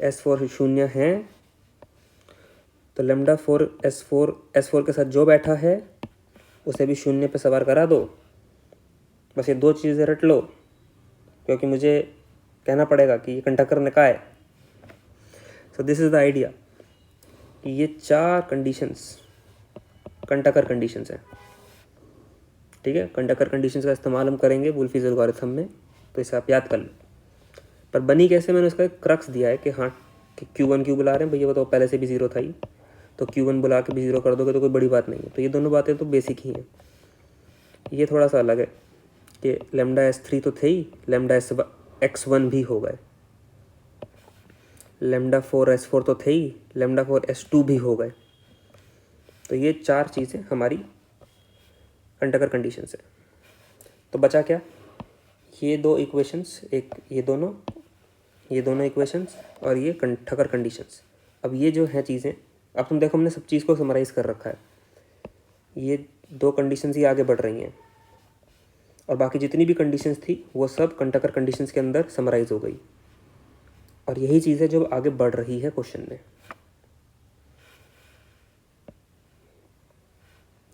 S4 शून्य हैं तो लेमडा 4 S4 के साथ जो बैठा है उसे भी शून्य पे सवार करा दो। बस ये दो चीज़ें रट लो, क्योंकि मुझे कहना पड़ेगा कि ये कंडक्टर ने कहा है। So this is the idea कि ये 4 कंडीशंस कंडक्टर कंडीशंस हैं। ठीक है, कंडक्टर कंडीशंस का इस्तेमाल हम करेंगे वुल्फीज एल्गोरिथम में, तो इसे आप याद कर लो। पर बनी कैसे, मैंने उसका एक क्रक्स दिया है कि हाँ कि Q1 क्यों बुला रहे हैं भैया, बताओ, पहले से भी 0 था ही, तो Q1 बुला के भी 0 कर दोगे तो कोई बड़ी बात नहीं है। तो ये दोनों बातें तो बेसिक ही हैं। ये थोड़ा सा अलग है कि लेमडा S3 तो थे ही, लेमडा X1 भी हो गए, लेमडा 4 S4 तो थे ही, लेमडा 4 S2 भी हो गए। तो ये 4 चीज़ें हमारी कंडक्टर कंडीशंस है। तो बचा क्या, ये दो इक्वेशंस, एक ये दोनों इक्वेशंस और ये कंडक्टर कंडीशंस। अब ये जो है चीज़ें, अब तुम देखो हमने सब चीज़ को समराइज़ कर रखा है। ये दो कंडीशंस ही आगे बढ़ रही हैं और बाकी जितनी भी कंडीशंस थी वो सब कंडक्टर कंडीशंस के अंदर समराइज़ हो गई। और यही चीज़ है जो आगे बढ़ रही है क्वेश्चन में।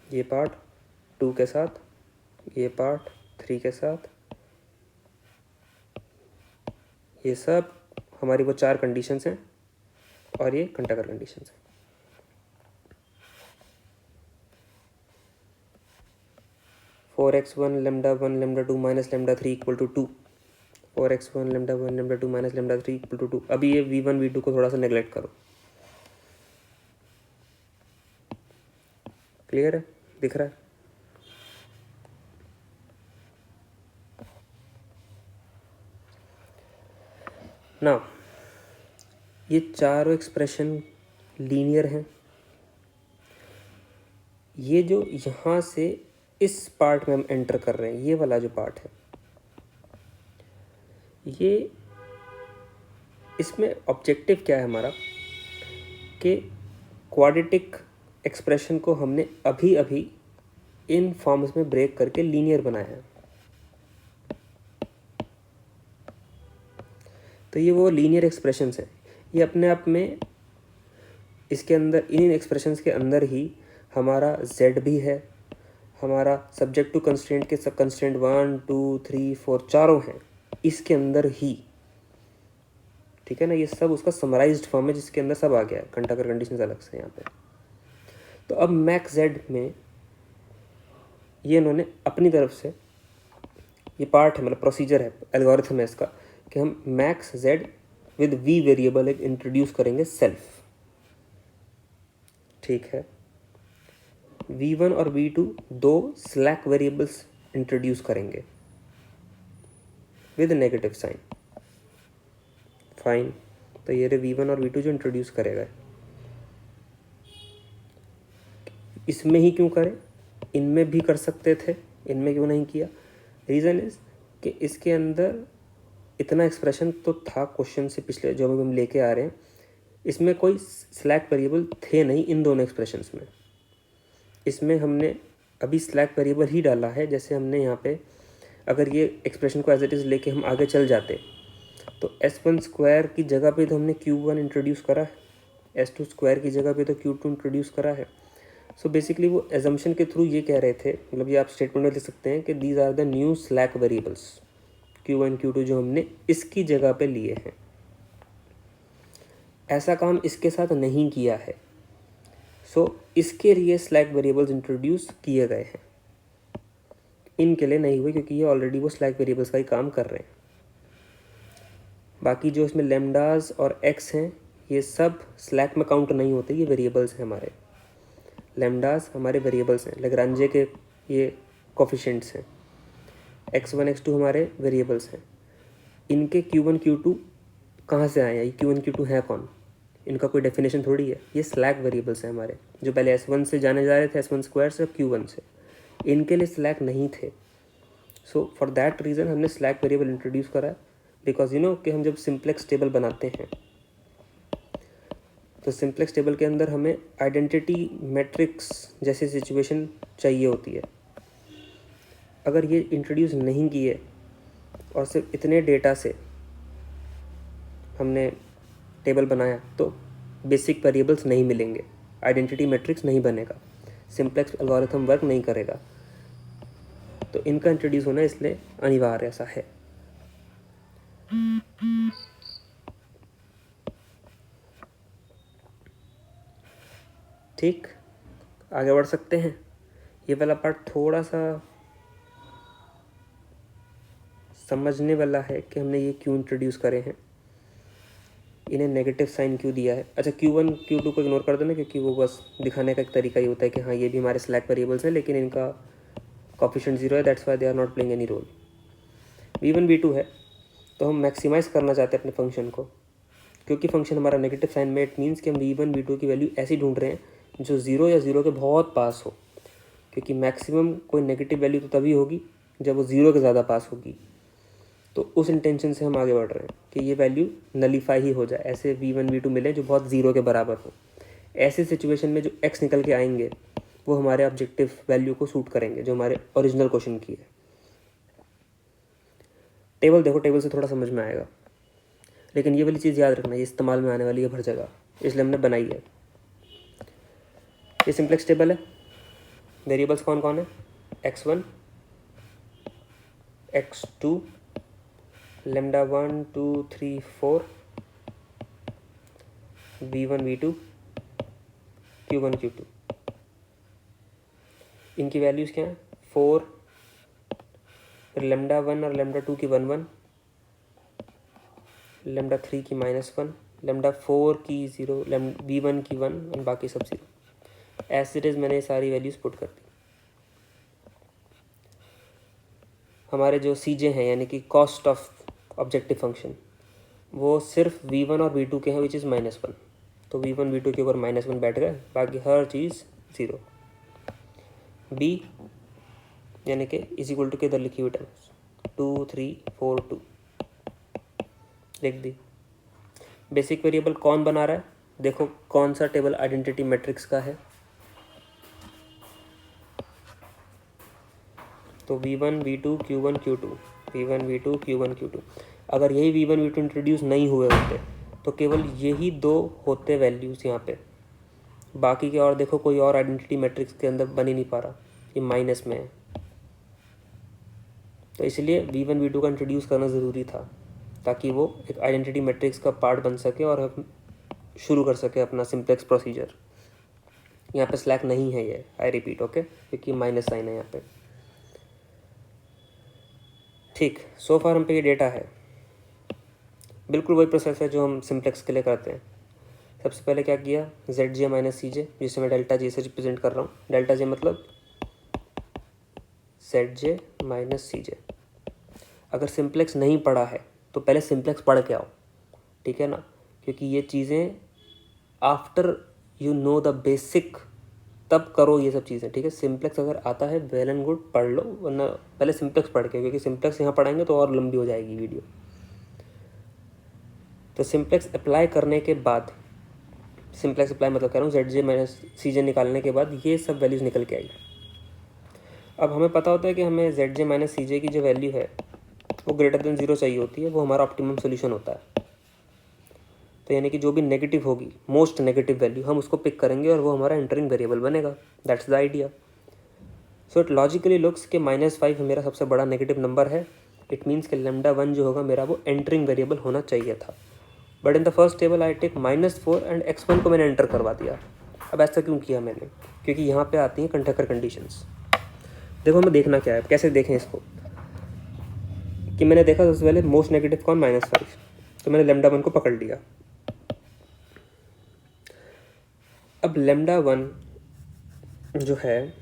ये पार्ट 2 के साथ, ये पार्ट 3 के साथ, ये सब हमारी वो 4 कंडीशंस हैं और ये कंडक्टर कंडीशंस हैं। Four x one lambda 1 lambda 2 minus lambda 3 equal to 2, 4x1 lambda 1 lambda 2 minus lambda 3 equal to 2। अभी ये v1 v2 को थोड़ा सा नेगलेक्ट करो। क्लियर है, दिख रहा है? ना ये चारों एक्सप्रेशन लीनियर हैं। ये जो यहाँ से इस पार्ट में हम एंटर कर रहे हैं, ये वाला जो पार्ट है, ये इसमें ऑब्जेक्टिव क्या है हमारा कि क्वाड्रेटिक एक्सप्रेशन को हमने अभी अभी इन फॉर्म्स में ब्रेक करके लीनियर बनाया है। तो ये वो लीनियर एक्सप्रेशंस हैं। ये अपने आप में इसके अंदर, इन एक्सप्रेशंस के अंदर ही हमारा z भी है, हमारा सब्जेक्ट टू कंस्ट्रेंट के सब कंस्ट्रेंट 1 2 3 4 चारों हैं इसके अंदर ही। ठीक है ना, ये सब उसका समराइज्ड फॉर्म है जिसके अंदर सब आ गया है, कंडक्टर कंडीशंस अलग से यहाँ पे। तो अब मैक्स z में ये इन्होंने अपनी तरफ से, ये पार्ट है, मतलब प्रोसीजर है, एल्गोरिथम है इसका, कि हम max z with v variable एक इंट्रोड्यूस करेंगे सेल्फ। ठीक है, v1 और v2 दो स्लैक वेरिएबल्स इंट्रोड्यूस करेंगे विद नेगेटिव साइन। फाइन, तो ये रे v1 और v2 जो इंट्रोड्यूस करेगा, इसमें ही क्यों करें, इनमें भी कर सकते थे, इनमें क्यों नहीं किया? रीज़न इज कि इसके अंदर इतना एक्सप्रेशन तो था क्वेश्चन से पिछले जो हम लेके आ रहे हैं, इसमें कोई स्लैक वेरिएबल थे नहीं इन दोनों एक्सप्रेशंस में। इसमें हमने अभी स्लैक वेरिएबल ही डाला है। जैसे हमने यहाँ पे अगर ये एक्सप्रेशन को एज इट इज़ लेके हम आगे चल जाते तो s1 स्क्वायर की जगह पे तो हमने q1 इंट्रोड्यूस करा है, s2 स्क्वायर की जगह पे तो q2 इंट्रोड्यूस करा है। सो बेसिकली वो एजम्पशन के थ्रू ये कह रहे थे, मतलब ये आप स्टेटमेंट में लिख सकते हैं कि these are the new slack variables q1 q2 जो हमने इसकी जगह पे लिए हैं। ऐसा काम इसके साथ नहीं किया है, सो इसके लिए स्लैक वेरिएबल्स इंट्रोड्यूस किए गए हैं, इनके लिए नहीं हुए क्योंकि ये ऑलरेडी वो स्लैक वेरिएबल्स का ही काम कर रहे हैं। बाकी जो इसमें लेमडास और एक्स हैं ये सब स्लैक में काउंट नहीं होते, ये वेरिएबल्स हैं हमारे। लेमडास हमारे वेरिएबल्स हैं, लेग्रांजे के ये कोफिशिएंट्स हैं। x1 x2 हमारे वेरिएबल्स हैं। इनके q1 q2 कहाँ से आए हैं? ये q1 q2 है कौन? इनका कोई डेफिनेशन थोड़ी है, ये स्लैक वेरिएबल्स हैं हमारे, जो पहले s1 से जाने जा रहे थे, s1 स्क्वायर से, अब q1 से। इनके लिए स्लैक नहीं थे। सो फॉर दैट रीज़न हमने स्लैक वेरिएबल इंट्रोड्यूस करा है, बिकॉज यू नो कि हम जब सिंप्लेक्स टेबल बनाते हैं तो सिंप्लेक्स टेबल के अंदर हमें आइडेंटिटी मैट्रिक्स जैसी सिचुएशन चाहिए होती है। अगर ये इंट्रोड्यूस नहीं किए और सिर्फ इतने डेटा से हमने टेबल बनाया तो बेसिक वेरिएबल्स नहीं मिलेंगे, आइडेंटिटी मैट्रिक्स नहीं बनेगा, सिंप्लेक्स एल्गोरिथम वर्क नहीं करेगा। तो इनका इंट्रोड्यूस होना इसलिए अनिवार्य ऐसा है। ठीक, आगे बढ़ सकते हैं। ये वाला पार्ट थोड़ा सा समझने वाला है कि हमने ये क्यों इंट्रोड्यूस करे हैं, इन्हें नेगेटिव साइन क्यों दिया है। अच्छा, Q1 Q2 को इग्नोर कर देना, क्योंकि वो बस दिखाने का एक तरीका ही होता है कि हाँ ये भी हमारे स्लैक वेरिएबल्स हैं लेकिन इनका कोफिशिएंट 0 है, that's why they are not playing any role. V1 V2 है तो हम मैक्सिमाइज़ करना चाहते हैं अपने फंक्शन को, क्योंकि फंक्शन हमारा नेगेटिव साइन में, इट मीन्स कि हम V1 V2 की वैल्यू ऐसी ढूंढ रहे हैं जो 0 या 0 के बहुत पास हो, क्योंकि मैक्सिमम कोई नेगेटिव वैल्यू तो तभी होगी जब वो 0 के ज़्यादा पास होगी। तो उस इंटेंशन से हम आगे बढ़ रहे हैं कि ये वैल्यू नलीफाई ही हो जाए, ऐसे V1 V2 मिले जो बहुत 0 के बराबर हो। ऐसे सिचुएशन में जो x निकल के आएंगे वो हमारे ऑब्जेक्टिव वैल्यू को सूट करेंगे जो हमारे ओरिजिनल क्वेश्चन की है। टेबल देखो, टेबल से थोड़ा समझ में आएगा, लेकिन ये वाली चीज़ याद रखना, ये इस्तेमाल में आने वाली है हर जगह, इसलिए हमने बनाई है। ये सिंप्लेक्स टेबल है। वेरिएबल्स कौन कौन है? x1 x2 lambda 1 2 3 4 v1 v2 q1 q2। इनकी वैल्यूज़ क्या हैं? 4, फिर लैम्डा 1 और लैम्डा 2 की 1 1, लैम्डा 3 की -1, लैम्डा 4 की 0, v1 की 1 और बाकी सब 0। एज इट इज़ मैंने सारी वैल्यूज़ पुट कर दी। हमारे जो CJ हैं यानी कि कॉस्ट ऑफ ऑब्जेक्टिव फंक्शन, वो सिर्फ v1 और v2 के हैं, विच इज़ -1। तो v1 v2 के ऊपर -1 बैठ गए, बाकी हर चीज़ 0। b यानी कि इज इक्वल टू के इधर लिखी हुई टर्म्स 2 3 4 2 लिख दी। बेसिक वेरिएबल कौन बना रहा है? देखो कौन सा टेबल आइडेंटिटी मैट्रिक्स का है। तो v1 v2 q1 q2, v1 v2 q1 q2। अगर यही v1 v2 इंट्रोड्यूस नहीं हुए होते तो केवल यही दो होते वैल्यूज़ यहाँ पे, बाकी के और देखो कोई और आइडेंटिटी मैट्रिक्स के अंदर बन ही नहीं पा रहा, ये माइनस में है। तो इसलिए v1 v2 का इंट्रोड्यूस करना ज़रूरी था ताकि वो एक आइडेंटिटी मैट्रिक्स का पार्ट बन सके और हम शुरू कर सके अपना सिंप्लेक्स प्रोसीजर। यहाँ पे स्लैक नहीं है ये, आई रिपीट, ओके, क्योंकि माइनस साइन है यहाँ पे। ठीक, सो फार हम पे ये डेटा है, बिल्कुल वही प्रोसेस है जो हम सिंप्लेक्स के लिए करते हैं। सबसे पहले क्या किया? ZJ माइनस CJ, जिसे मैं डेल्टा J से रिप्रेजेंट कर रहा हूँ। डेल्टा J मतलब ZJ माइनस CJ। अगर सिंप्लेक्स नहीं पढ़ा है तो पहले सिंप्लेक्स पढ़ के आओ, ठीक है ना, क्योंकि ये चीज़ें after you know the basic तब करो ये सब चीज़ें, ठीक है। सिंप्लेक्स अगर आता है वेल एंड गुड, पढ़ लो, वरना पहले सिंप्लेक्स पढ़ के, क्योंकि सिंप्लेक्स यहाँ पढ़ाएंगे तो और लंबी हो जाएगी वीडियो। तो सिंप्लेक्स अप्लाई करने के बाद, सिंप्लेक्स अप्लाई मतलब कह रहा हूँ ZJ माइनस CJ निकालने के बाद ये सब वैल्यूज़ निकल के आई। अब हमें पता होता है कि हमें ZJ माइनस CJ की जो वैल्यू है वो ग्रेटर देन 0 चाहिए होती है, वो हमारा ऑप्टिमम सोल्यूशन होता है। तो यानी कि जो भी नेगेटिव होगी, मोस्ट नेगेटिव वैल्यू, हम उसको पिक करेंगे और वो हमारा एंटरिंग वेरिएबल बनेगा। That's the idea. So it logically looks कि -5 मेरा सबसे बड़ा नेगेटिव नंबर है। इट मीन्स कि लैम्डा 1 जो होगा मेरा वो एंटरिंग वेरिएबल होना चाहिए था। But in the first table I take -4 and x1 को मैंने एंटर करवा दिया। अब ऐसा क्यों किया मैंने? क्योंकि यहाँ पे आती हैं कंटेकर कंडीशंस। देखो हमें देखना क्या है, कैसे देखें इसको, कि मैंने देखा सबसे पहले मोस्ट नेगेटिव कौन? -5। तो मैंने लैम्डा 1 को पकड़ लिया। अब लैम्डा 1 जो है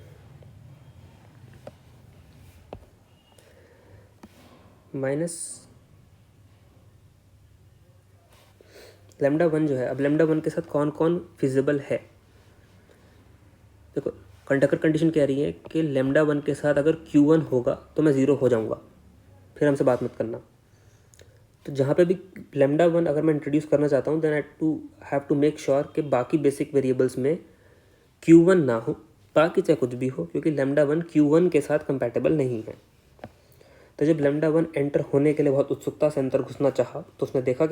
लैम्डा 1 जो है, अब लैम्डा 1 के साथ कौन कौन फिजिबल है? देखो कंटेकर कंडीशन कह रही है कि लैम्डा 1 के साथ अगर Q1 होगा तो मैं 0 हो जाऊंगा, फिर हमसे बात मत करना। तो जहाँ पे भी लैम्डा 1 अगर मैं इंट्रोड्यूस करना चाहता हूँ, then I have to make sure कि बाकी बेसिक वेरिएबल्स में Q1 ना हो, बाकी चाहे कुछ भी हो, क्योंकि लैम्डा 1 Q1 के साथ कंपैटिबल नहीं है। तो जब लैम्डा 1 एंटर होने के लिए बहुत उत्सुकता से अंदर घुसना चाहा तो उसने देखा कि